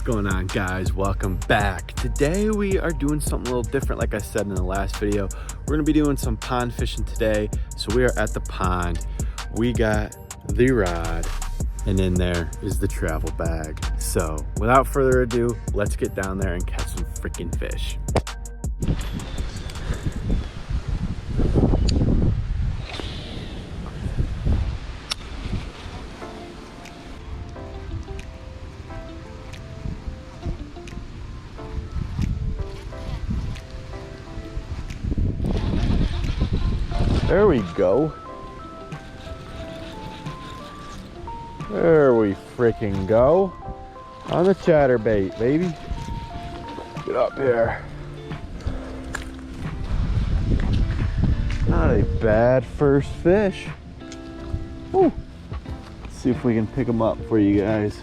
going on, guys? Welcome back. Today we are doing something a little different. Like I said in the last video, we're going to be doing some pond fishing today. So we are at the pond. We got the rod and in there is the travel bag. So without further ado, let's get down there and catch some freaking fish. There we go. There we freaking go. On the chatterbait, baby. Get up here. Not a bad first fish. Woo. Let's see if we can pick them up for you guys.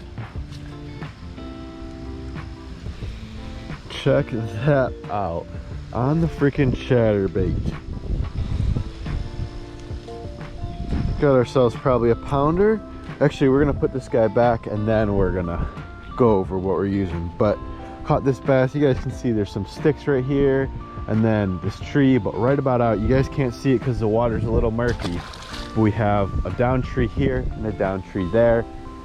Check that out. On the freaking chatterbait. Got ourselves probably a pounder. Actually, we're gonna put this guy back and then we're gonna go over what we're using. But caught this bass. You guys can see there's some sticks right here and then this tree, but right about out. You guys can't see it because the water's a little murky. We have a down tree here and a down tree there,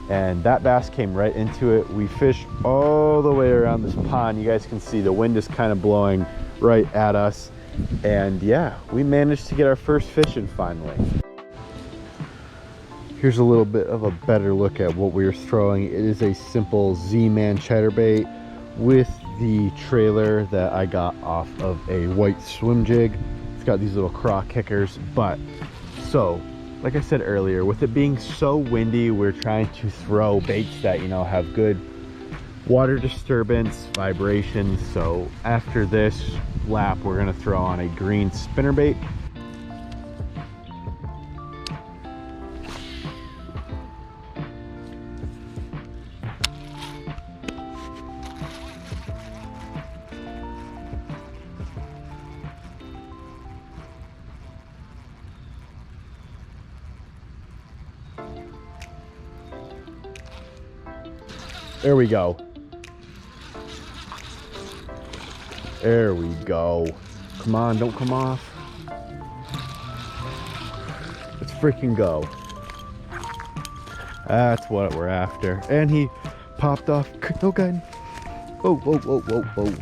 and that bass came right into it. We fished all the way around this pond. You guys can see the wind is kind of blowing right at us, and yeah, we managed to get our first fish in finally. Here's a little bit of a better look at what we were throwing. It is a simple Z-Man chatterbait with the trailer that I got off of a white swim jig. It's got these little craw kickers, but so like I said earlier, with it being so windy, we're trying to throw baits that, you know, have good water disturbance, vibrations. So after this lap, we're gonna throw on a green spinnerbait. There we go. There we go. Come on, don't come off. Let's freaking go. That's what we're after. And he popped off. No gun. Whoa, whoa, whoa, whoa, whoa.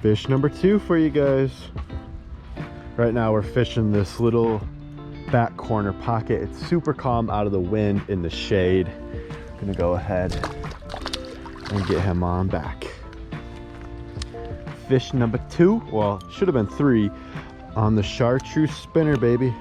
Fish number 2 for you guys. Right now we're fishing this little back corner pocket. It's super calm out of the wind in the shade. Gonna go ahead and get him on back. Fish number 2, well, should have been 3, on the chartreuse spinner, baby.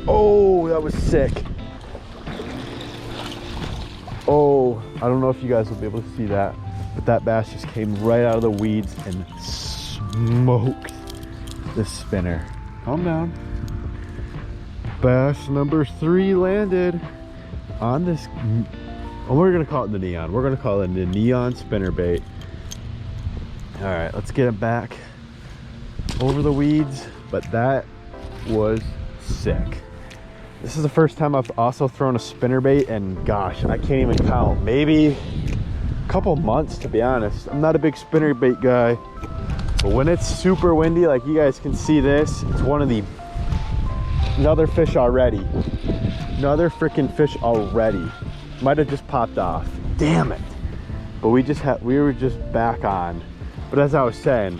Oh, that was sick. Oh, I don't know if you guys will be able to see that, but that bass just came right out of the weeds and smoked the spinner. Calm down. Bass number 3 landed on this, oh, we're gonna call it the neon. We're gonna call it the neon spinnerbait. All right, let's get it back over the weeds, but that was sick. This is the first time I've also thrown a spinnerbait, and gosh, I can't even count. Maybe a couple months, to be honest. I'm not a big spinnerbait guy, but when it's super windy, like you guys can see this, it's one of the, another fish already. Another freaking fish already. Might have just popped off. Damn it. But we were just back on. But as I was saying,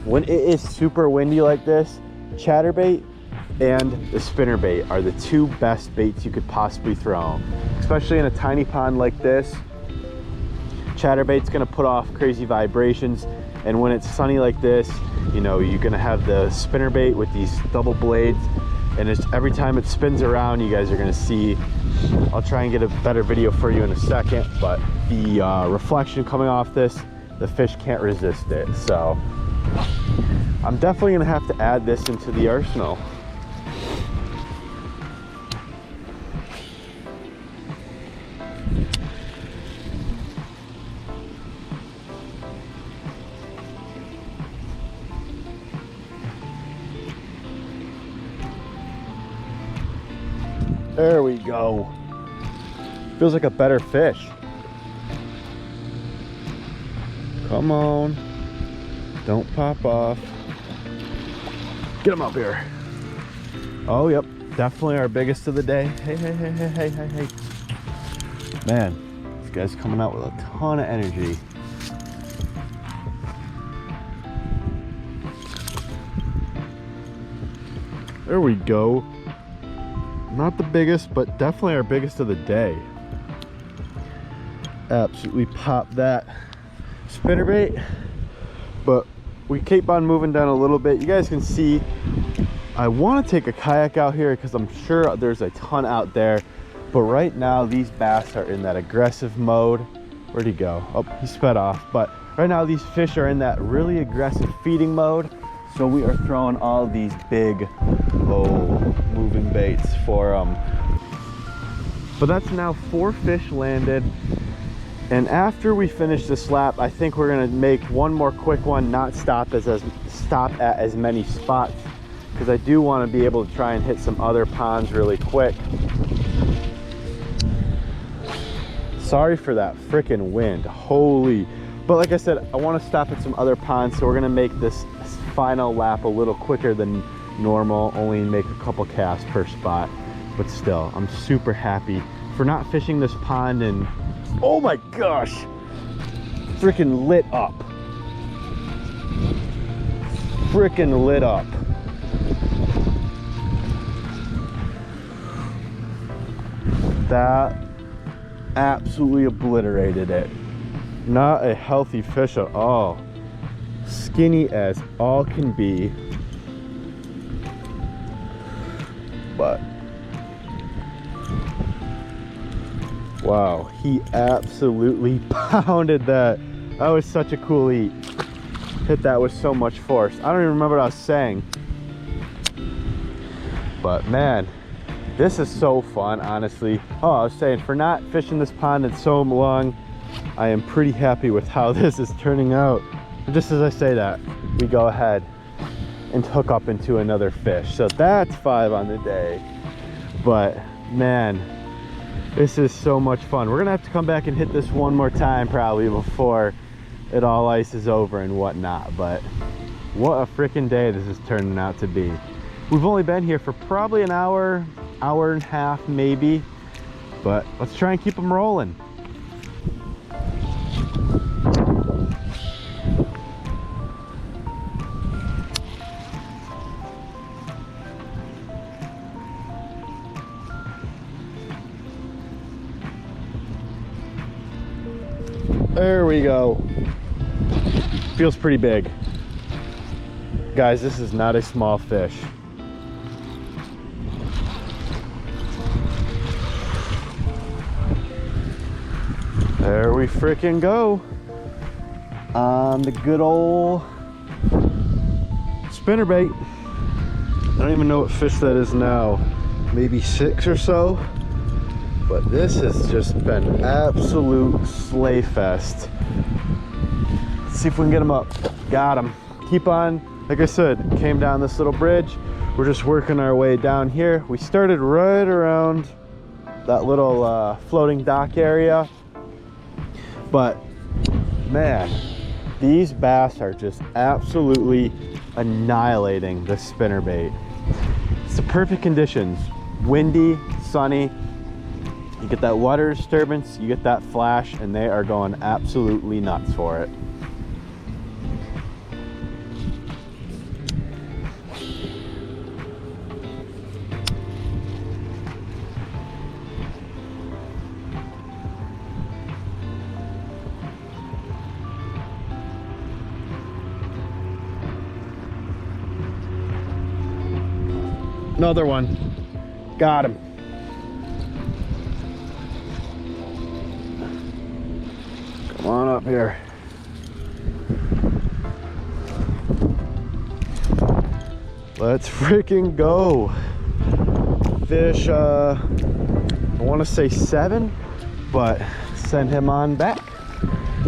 when it is super windy like this, chatterbait and the spinnerbait are the two best baits you could possibly throw, especially in a tiny pond like this. Chatterbait's gonna put off crazy vibrations, and when it's sunny like this, you know, you're gonna have the spinnerbait with these double blades, and it's, every time it spins around, you guys are gonna see, I'll try and get a better video for you in a second, but the reflection coming off this, the fish can't resist it. So I'm definitely gonna have to add this into the arsenal. There we go. Feels like a better fish. Come on. Don't pop off. Get him up here. Oh, yep. Definitely our biggest of the day. Hey, hey, hey, hey, hey, hey, hey. Man, this guy's coming out with a ton of energy. There we go. Not the biggest, but definitely our biggest of the day. Absolutely popped that spinnerbait, but we keep on moving down a little bit. You guys can see I want to take a kayak out here because I'm sure there's a ton out there, but right now these bass are in that aggressive mode. Where'd he go? Oh, he sped off. But right now these fish are in that really aggressive feeding mode, so we are throwing all these big moving baits for them. But that's now 4 fish landed, and after we finish this lap, I think we're gonna make one more quick one, not stop at as many spots, because I do want to be able to try and hit some other ponds really quick. Sorry for that freaking wind, holy. But like I said, I want to stop at some other ponds, so we're gonna make this final lap a little quicker than normal, only make a couple casts per spot. But still, I'm super happy for not fishing this pond, and oh my gosh, freaking lit up. Freaking lit up. That absolutely obliterated it. Not a healthy fish at all. Skinny as all can be. But wow, he absolutely pounded that. That was such a cool eat. Hit that with so much force. I don't even remember what I was saying. But man, this is so fun, honestly. Oh, I was saying, for not fishing this pond in so long, I am pretty happy with how this is turning out. Just as I say that, we go ahead and hook up into another fish. So that's 5 on the day. But man, this is so much fun. We're gonna have to come back and hit this one more time probably before it all ices over and whatnot. But what a freaking day this is turning out to be. We've only been here for probably an hour, hour and a half maybe, but let's try and keep them rolling. There we go. Feels pretty big. Guys, this is not a small fish. There we freaking go. On the good old spinnerbait. I don't even know what fish that is now. Maybe 6 or so. But this has just been absolute sleigh fest. Let's see if we can get him up. Got him. Keep on. Like I said, came down this little bridge. We're just working our way down here. We started right around that little floating dock area. But man, these bass are just absolutely annihilating the spinnerbait. It's the perfect conditions. Windy, sunny. You get that water disturbance, you get that flash, and they are going absolutely nuts for it. Another one. Got him. Come on up here. Let's freaking go. Fish, I want to say 7, but send him on back.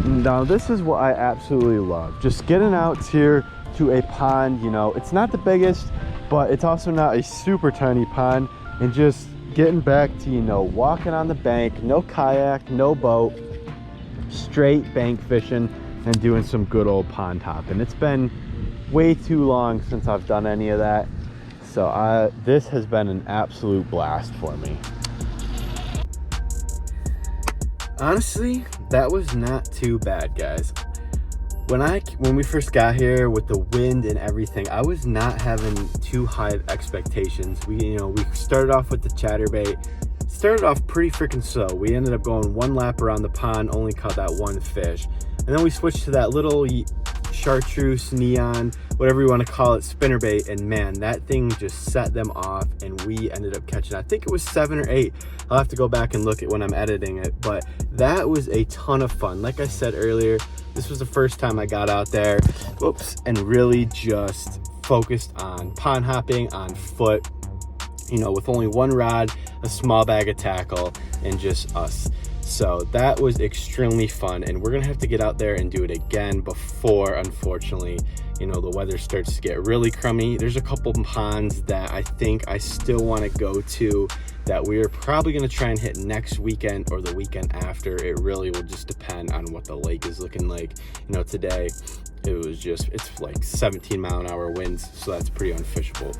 Now this is what I absolutely love. Just getting out here to a pond, you know, it's not the biggest, but it's also not a super tiny pond, and just getting back to, you know, walking on the bank, no kayak, no boat, straight bank fishing and doing some good old pond hopping. It's been way too long since I've done any of that, so this has been an absolute blast for me. Honestly, that was not too bad, guys. When we first got here with the wind and everything, I was not having too high of expectations. We started off with the chatterbait. Started off pretty freaking slow. We ended up going 1 lap around the pond, only caught that 1 fish. And then we switched to that little chartreuse, neon, whatever you want to call it, spinnerbait, and man, that thing just set them off, and we ended up catching, I think it was 7 or 8. I'll have to go back and look at when I'm editing it, but that was a ton of fun. Like I said earlier, this was the first time I got out there, and really just focused on pond hopping on foot, you know, with only 1 rod, a small bag of tackle, and just us. So that was extremely fun, and we're gonna have to get out there and do it again before, unfortunately, you know, the weather starts to get really crummy. There's a couple ponds that I think I still want to go to that we're probably going to try and hit next weekend or the weekend after. It really will just depend on what the lake is looking like. You know, today it's like 17-mile-an-hour winds, so that's pretty unfishable.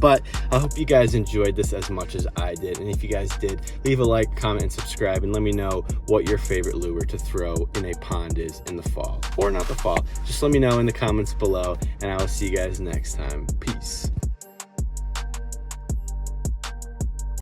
But I hope you guys enjoyed this as much as I did. And if you guys did, leave a like, comment, and subscribe, and let me know what your favorite lure to throw in a pond is in the fall. Or not the fall. Just let me know in the comments below, and I will see you guys next time. Peace.